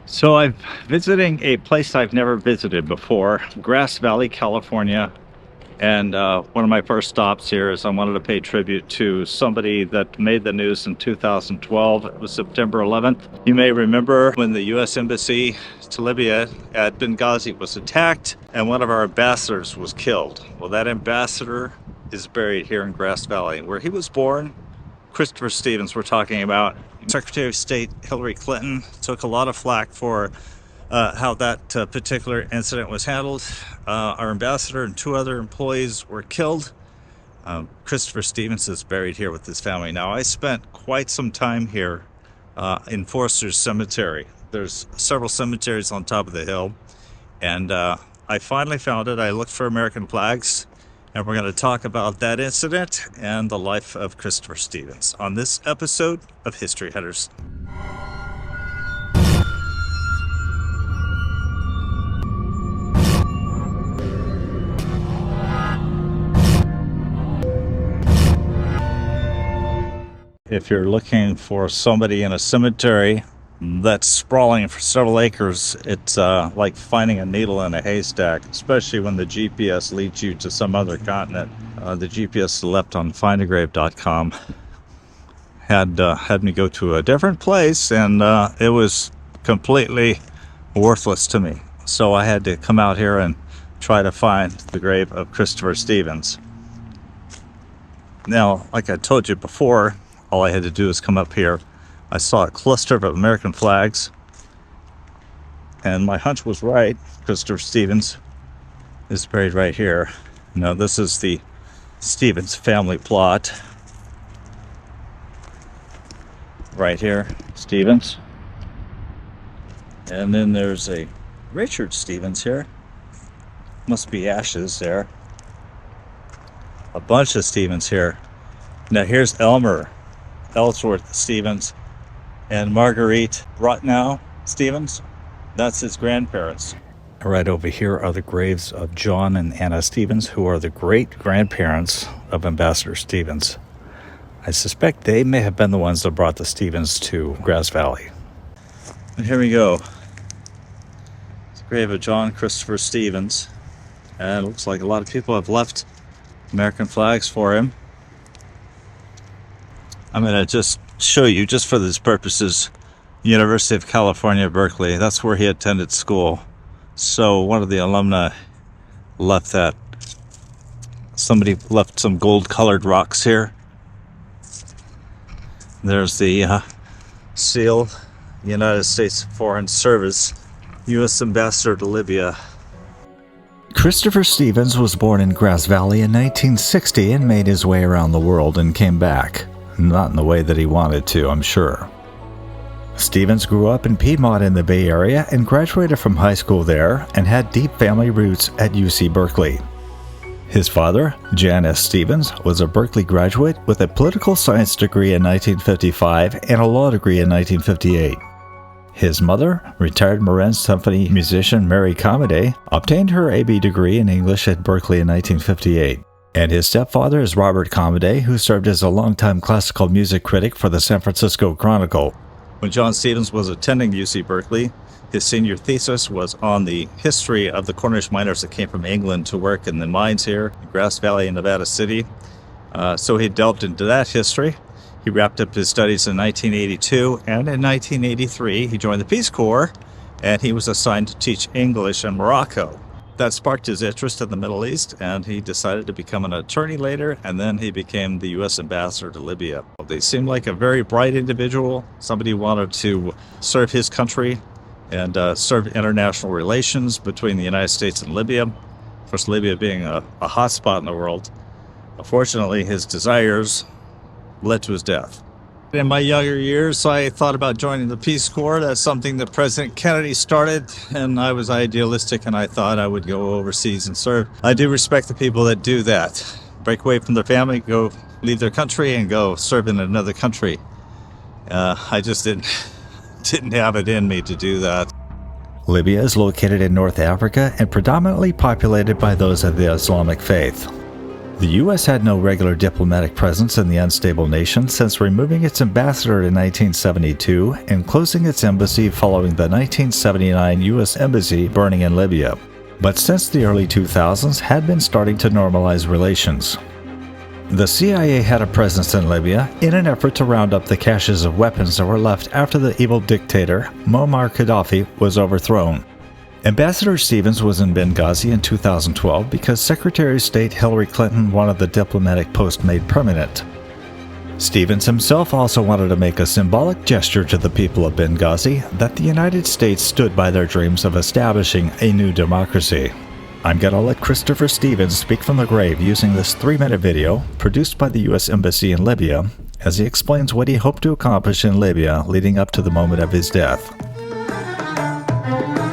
So I'm visiting a place I've never visited before, Grass Valley, California. And one of my first stops here is I wanted to pay tribute to somebody that made the news in 2012. It was September 11th. You may remember when the U.S. Embassy to Libya at Benghazi was attacked and one of our ambassadors was killed. Well, that ambassador is buried here in Grass Valley, where he was born. Christopher Stevens we're talking about. Secretary of State Hillary Clinton took a lot of flack for how that particular incident was handled. Our ambassador and two other employees were killed. Christopher Stevens is buried here with his family. Now, I spent quite some time here in Forster's Cemetery. There's several cemeteries on top of the hill, and I finally found it. I looked for American flags, and we're going to talk about that incident and the life of Christopher Stevens on this episode of History Hunters. If you're looking for somebody in a cemetery that's sprawling for several acres, it's like finding a needle in a haystack, especially when the GPS leads you to some other continent. The GPS left on findagrave.com had me go to a different place, and it was completely worthless to me. So I had to come out here and try to find the grave of Christopher Stevens. Now, like I told you before, all I had to do is come up here. I saw a cluster of American flags, and my hunch was right. Christopher Stevens is buried right here. Now, this is the Stevens family plot. Right here, Stevens. And then there's a Richard Stevens here. Must be ashes there. A bunch of Stevens here. Now, here's Elmer Ellsworth Stevens and Marguerite Brotnow Stevens. That's his grandparents. Right over here are the graves of John and Anna Stevens, who are the great-grandparents of Ambassador Stevens. I suspect they may have been the ones that brought the Stevens to Grass Valley. And here we go. It's the grave of John Christopher Stevens. And it looks like a lot of people have left American flags for him. I'm going to just show you, just for these purposes, University of California, Berkeley. That's where he attended school. So one of the alumni left that. Somebody left some gold-colored rocks here. There's the seal, United States Foreign Service, U.S. Ambassador to Libya. Christopher Stevens was born in Grass Valley in 1960 and made his way around the world and came back. Not in the way that he wanted to, I'm sure. Stevens grew up in Piedmont in the Bay Area and graduated from high school there and had deep family roots at UC Berkeley. His father, Jan S. Stevens, was a Berkeley graduate with a political science degree in 1955 and a law degree in 1958. His mother, retired Marin Symphony musician Mary Comedy, obtained her A.B. degree in English at Berkeley in 1958. And his stepfather is Robert Comedy, who served as a longtime classical music critic for the San Francisco Chronicle. When John Stevens was attending UC Berkeley, his senior thesis was on the history of the Cornish miners that came from England to work in the mines here in Grass Valley in Nevada City. So he delved into that history. He wrapped up his studies in 1982, and in 1983 he joined the Peace Corps, and he was assigned to teach English in Morocco. That sparked his interest in the Middle East, and he decided to become an attorney later, and then he became the U.S. ambassador to Libya. They seemed like a very bright individual, somebody who wanted to serve his country and serve international relations between the United States and Libya. Of course, Libya being a hot spot in the world. Unfortunately, his desires led to his death. In my younger years, I thought about joining the Peace Corps. That's something that President Kennedy started, and I was idealistic, and I thought I would go overseas and serve. I do respect the people that do that. Break away from their family, go leave their country, and go serve in another country. I just didn't have it in me to do that. Libya is located in North Africa and predominantly populated by those of the Islamic faith. The U.S. had no regular diplomatic presence in the unstable nation since removing its ambassador in 1972 and closing its embassy following the 1979 U.S. embassy burning in Libya. But since the early 2000s had been starting to normalize relations. The CIA had a presence in Libya in an effort to round up the caches of weapons that were left after the evil dictator Muammar Gaddafi was overthrown. Ambassador Stevens was in Benghazi in 2012 because Secretary of State Hillary Clinton wanted the diplomatic post made permanent. Stevens himself also wanted to make a symbolic gesture to the people of Benghazi that the United States stood by their dreams of establishing a new democracy. I'm going to let Christopher Stevens speak from the grave using this 3-minute video produced by the U.S. Embassy in Libya as he explains what he hoped to accomplish in Libya leading up to the moment of his death.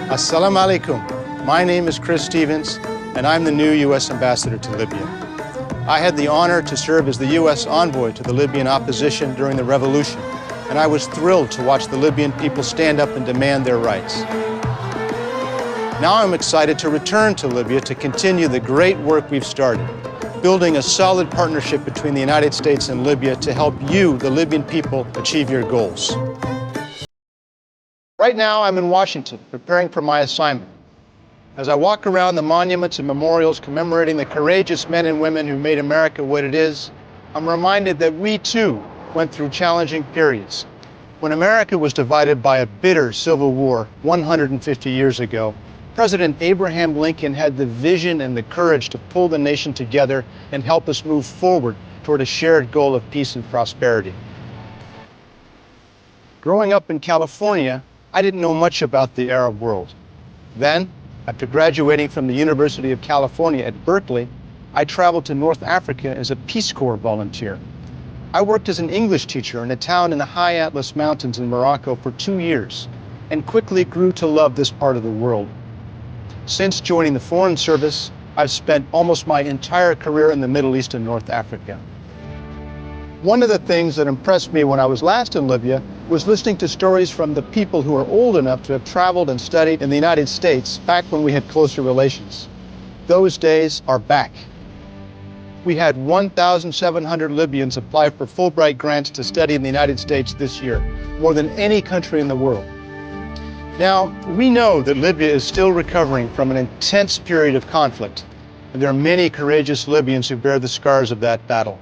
Assalamu alaikum. My name is Chris Stevens, and I'm the new U.S. Ambassador to Libya. I had the honor to serve as the U.S. envoy to the Libyan opposition during the revolution, and I was thrilled to watch the Libyan people stand up and demand their rights. Now I'm excited to return to Libya to continue the great work we've started, building a solid partnership between the United States and Libya to help you, the Libyan people, achieve your goals. Right now, I'm in Washington, preparing for my assignment. As I walk around the monuments and memorials commemorating the courageous men and women who made America what it is, I'm reminded that we, too, went through challenging periods. When America was divided by a bitter civil war 150 years ago, President Abraham Lincoln had the vision and the courage to pull the nation together and help us move forward toward a shared goal of peace and prosperity. Growing up in California, I didn't know much about the Arab world. Then, after graduating from the University of California at Berkeley, I traveled to North Africa as a Peace Corps volunteer. I worked as an English teacher in a town in the high Atlas Mountains in Morocco for 2 years, and quickly grew to love this part of the world. Since joining the Foreign Service, I've spent almost my entire career in the Middle East and North Africa. One of the things that impressed me when I was last in Libya was listening to stories from the people who are old enough to have traveled and studied in the United States back when we had closer relations. Those days are back. We had 1,700 Libyans apply for Fulbright grants to study in the United States this year, more than any country in the world. Now, we know that Libya is still recovering from an intense period of conflict, and there are many courageous Libyans who bear the scars of that battle.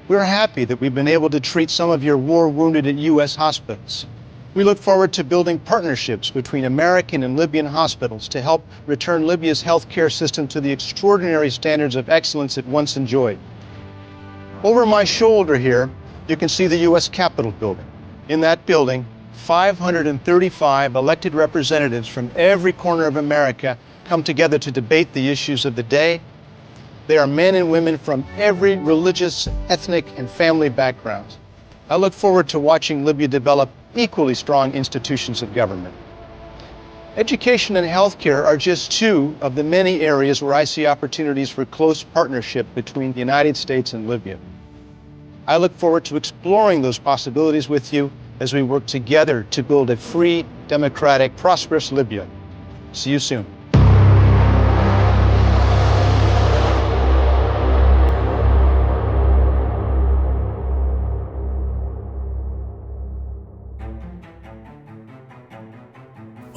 We're happy that we've been able to treat some of your war wounded at U.S. hospitals. We look forward to building partnerships between American and Libyan hospitals to help return Libya's healthcare system to the extraordinary standards of excellence it once enjoyed. Over my shoulder here, you can see the U.S. Capitol building. In that building, 535 elected representatives from every corner of America come together to debate the issues of the day. They are men and women from every religious, ethnic, and family background. I look forward to watching Libya develop equally strong institutions of government. Education and healthcare are just two of the many areas where I see opportunities for close partnership between the United States and Libya. I look forward to exploring those possibilities with you as we work together to build a free, democratic, prosperous Libya. See you soon.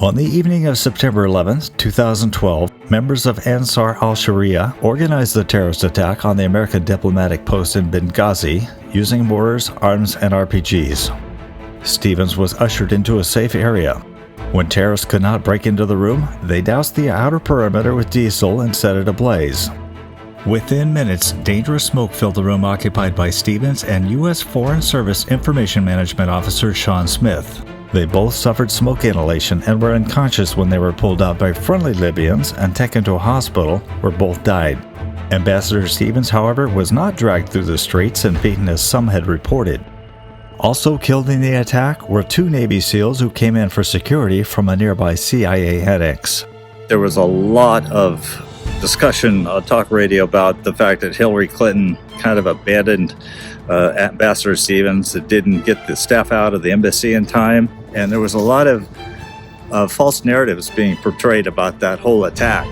On the evening of September 11, 2012, members of Ansar al-Sharia organized the terrorist attack on the American diplomatic post in Benghazi using mortars, arms, and RPGs. Stevens was ushered into a safe area. When terrorists could not break into the room, they doused the outer perimeter with diesel and set it ablaze. Within minutes, dangerous smoke filled the room occupied by Stevens and U.S. Foreign Service Information Management Officer Sean Smith. They both suffered smoke inhalation and were unconscious when they were pulled out by friendly Libyans and taken to a hospital where both died. Ambassador Stevens, however, was not dragged through the streets and beaten as some had reported. Also killed in the attack were 2 Navy SEALs who came in for security from a nearby CIA annex. There was a lot of discussion on talk radio about the fact that Hillary Clinton kind of abandoned Ambassador Stevens, that didn't get the staff out of the embassy in time. And there was a lot of false narratives being portrayed about that whole attack.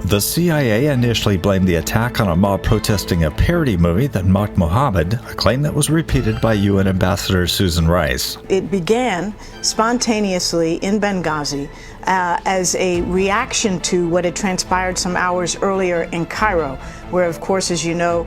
The CIA initially blamed the attack on a mob protesting a parody movie that mocked Muhammad, a claim that was repeated by UN Ambassador Susan Rice. It began spontaneously in Benghazi as a reaction to what had transpired some hours earlier in Cairo, where, of course, as you know,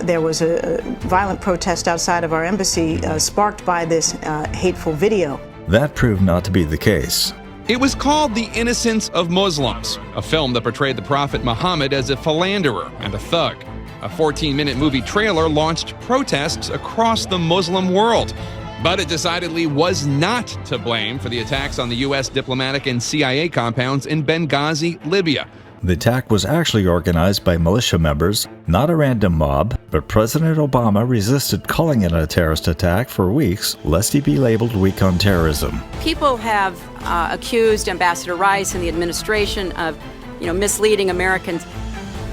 there was a violent protest outside of our embassy sparked by this hateful video. That proved not to be the case. It was called The Innocence of Muslims, a film that portrayed the Prophet Muhammad as a philanderer and a thug. A 14-minute movie trailer launched protests across the Muslim world. But it decidedly was not to blame for the attacks on the U.S. diplomatic and CIA compounds in Benghazi, Libya. The attack was actually organized by militia members, not a random mob, but President Obama resisted calling it a terrorist attack for weeks, lest he be labeled weak on terrorism. People have accused Ambassador Rice and the administration of, misleading Americans.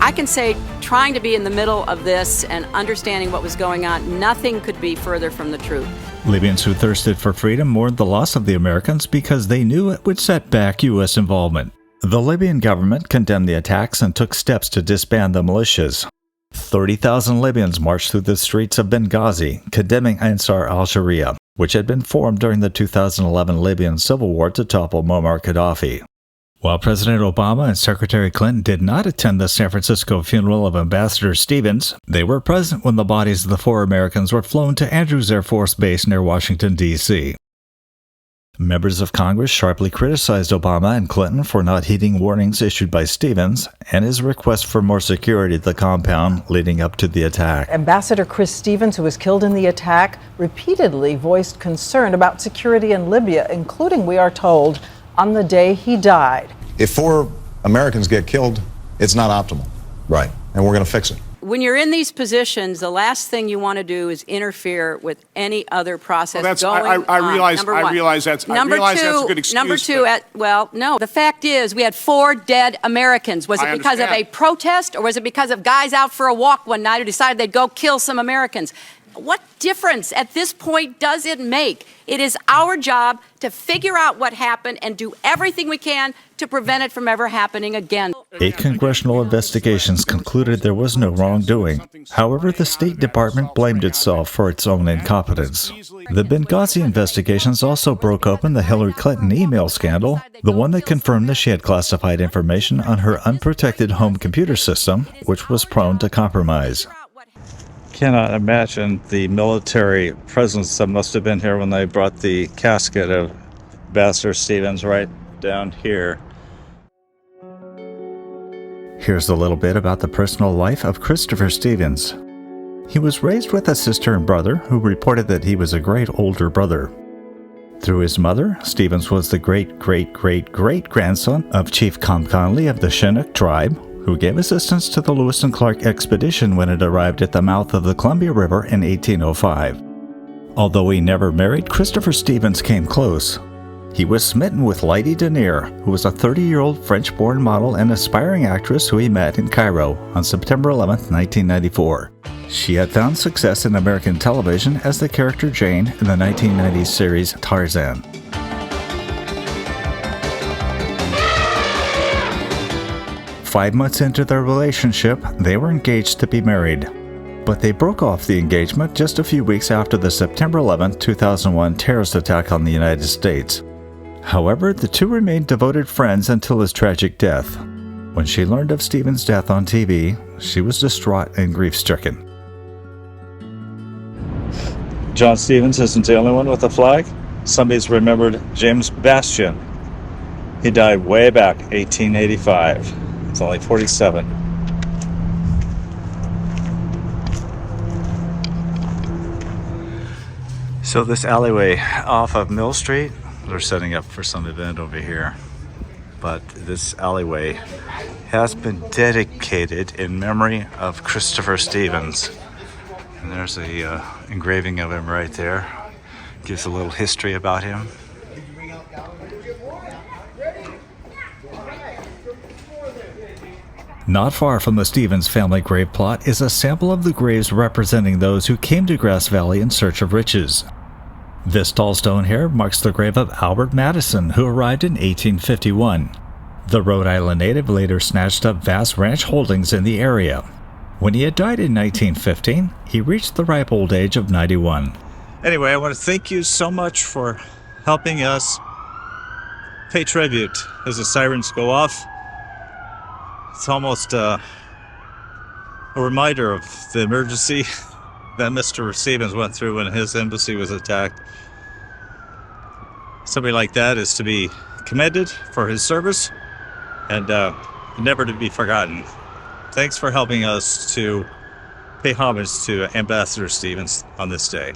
I can say, trying to be in the middle of this and understanding what was going on, nothing could be further from the truth. Libyans who thirsted for freedom mourned the loss of the Americans because they knew it would set back U.S. involvement. The Libyan government condemned the attacks and took steps to disband the militias. 30,000 Libyans marched through the streets of Benghazi, condemning Ansar al-Sharia, which had been formed during the 2011 Libyan civil war to topple Muammar Gaddafi. While President Obama and Secretary Clinton did not attend the San Francisco funeral of Ambassador Stevens, they were present when the bodies of the 4 Americans were flown to Andrews Air Force Base near Washington, D.C. Members of Congress sharply criticized Obama and Clinton for not heeding warnings issued by Stevens and his request for more security at the compound leading up to the attack. Ambassador Chris Stevens, who was killed in the attack, repeatedly voiced concern about security in Libya, including, we are told, on the day he died. If 4 Americans get killed, it's not optimal. Right. And we're going to fix it. When you're in these positions, the last thing you want to do is interfere with any other process going on. I realize that's a good excuse. Number two, no. The fact is, we had 4 dead Americans. Was it because of a protest, or was it because of guys out for a walk one night who decided they'd go kill some Americans? What difference at this point does it make? It is our job to figure out what happened and do everything we can to prevent it from ever happening again. 8 congressional investigations concluded there was no wrongdoing. However, the State Department blamed itself for its own incompetence. The Benghazi investigations also broke open the Hillary Clinton email scandal, the one that confirmed that she had classified information on her unprotected home computer system, which was prone to compromise. Cannot imagine the military presence that must have been here when they brought the casket of Ambassador Stevens right down here. Here's a little bit about the personal life of Christopher Stevens. He was raised with a sister and brother who reported that he was a great older brother. Through his mother, Stevens was the great-great-great-great-grandson of Chief Com Conley of the Chinook tribe, who gave assistance to the Lewis and Clark expedition when it arrived at the mouth of the Columbia River in 1805. Although he never married, Christopher Stevens came close. He was smitten with Lydie Denier, who was a 30-year-old French-born model and aspiring actress who he met in Cairo on September 11, 1994. She had found success in American television as the character Jane in the 1990s series Tarzan. Five months into their relationship, they were engaged to be married. But they broke off the engagement just a few weeks after the September 11, 2001 terrorist attack on the United States. However, the two remained devoted friends until his tragic death. When she learned of Stevens' death on TV, she was distraught and grief-stricken. John Stevens isn't the only one with a flag. Somebody's remembered James Bastian. He died way back, 1885. He's only 47. So this alleyway off of Mill Street, they're setting up for some event over here. But this alleyway has been dedicated in memory of Christopher Stevens. And there's a engraving of him right there. Gives a little history about him. Not far from the Stevens family grave plot is a sample of the graves representing those who came to Grass Valley in search of riches. This tall stone here marks the grave of Albert Madison, who arrived in 1851. The Rhode Island native later snatched up vast ranch holdings in the area. When he had died in 1915, he reached the ripe old age of 91. Anyway, I want to thank you so much for helping us pay tribute as the sirens go off. It's almost a reminder of the emergency that Mr. Stevens went through when his embassy was attacked. Somebody like that is to be commended for his service and never to be forgotten. Thanks for helping us to pay homage to Ambassador Stevens on this day.